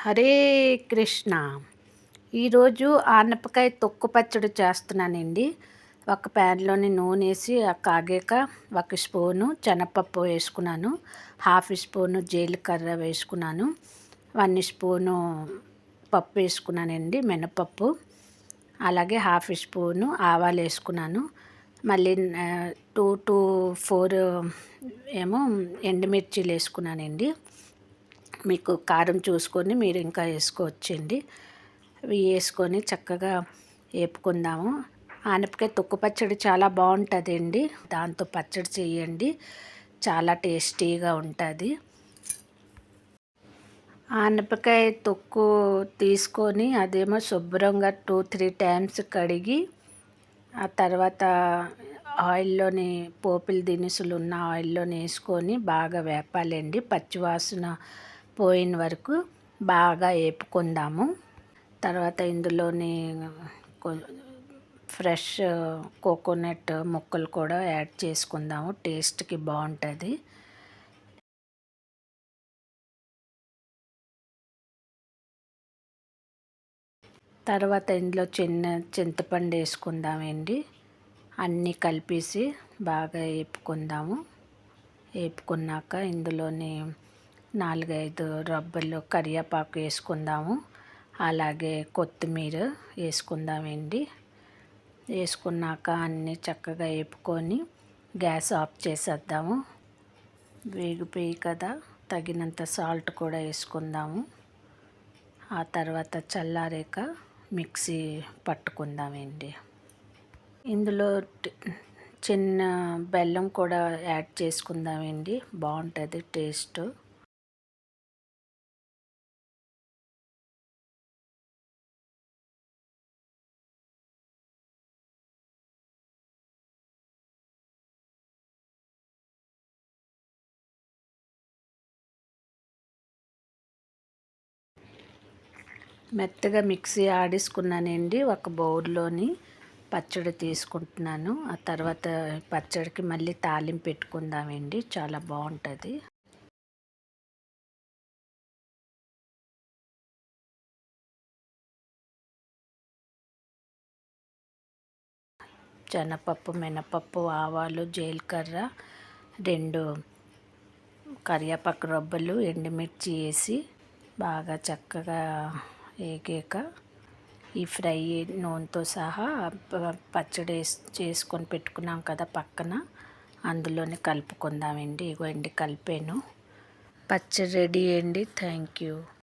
హరే కృష్ణ. ఈరోజు ఆనపకాయ తొక్కు పచ్చడి చేస్తున్నానండి. ఒక ప్యాన్లోని నూనె వేసి కాగాక 1 స్పూను శనగపప్పు వేసుకున్నాను, 1/2 స్పూను జీలకర్ర వేసుకున్నాను, 1 స్పూను పప్పు వేసుకున్నానండి, మినపప్పు. అలాగే 1/2 స్పూను ఆవాలు వేసుకున్నాను. మళ్ళీ 2 to 4 ఏమో ఎండుమిర్చీలు వేసుకున్నానండి. మీకు కారం చూసుకొని మీరు ఇంకా వేసుకోవచ్చండి. అవి వేసుకొని చక్కగా వేపుకుందాము. ఆనపకాయ తొక్కు పచ్చడి చాలా బాగుంటుందండి. దాంతో పచ్చడి చేయండి, చాలా టేస్టీగా ఉంటుంది. ఆనపకాయ తొక్కు తీసుకొని అదేమో శుభ్రంగా 2-3 టైమ్స్ కడిగి ఆ తర్వాత ఆయిల్లోని పోపుల దినుసులు ఉన్న ఆయిల్లోని వేసుకొని బాగా వేపాలండి. పచ్చివాసన పోయిన వరకు బాగా వేపుకుందాము. తర్వాత ఇందులోని ఫ్రెష్ కోకోనట్ ముక్కలు కూడా యాడ్ చేసుకుందాము, టేస్ట్కి బాగుంటుంది. తర్వాత ఇందులో చింతపండు వేసుకుందామండి. అన్నీ కలిపేసి బాగా వేపుకుందాము. వేపుకున్నాక ఇందులోని 4-5 రబ్బలు కరివేపాకు వేసుకుందాము. అలాగే కొత్తిమీర వేసుకుందామండి. వేసుకున్నాక అన్నీ చక్కగా వేపుకొని గ్యాస్ ఆఫ్ చేసేద్దాము. వేగిపోయి కదా, తగినంత సాల్ట్ కూడా వేసుకుందాము. ఆ తర్వాత చల్లారాక మిక్సీ పట్టుకుందామండి. ఇందులో చిన్న బెల్లం కూడా యాడ్ చేసుకుందామండి, బాగుంటుంది టేస్ట్. మెత్తగా మిక్సీ ఆడేసుకున్నానండి. ఒక బౌల్లోని పచ్చడి తీసుకుంటున్నాను. ఆ తర్వాత పచ్చడికి మళ్ళీ తాలింపు పెట్టుకుందామండి, చాలా బాగుంటుంది. శనగపప్పు, మినపప్పు, ఆవాలు, జీలకర్ర, 2 కరివేపాకు రబ్బలు, ఎండుమిర్చి వేసి బాగా చక్కగా వేగాక ఈ ఫ్రై నూనెతో సహా పచ్చడి చేసుకొని పెట్టుకున్నాం కదా పక్కన, అందులోనే కలుపుకుందామండి. ఇగోండి కలిపాను. పచ్చడి రెడీ అండి. Thank you.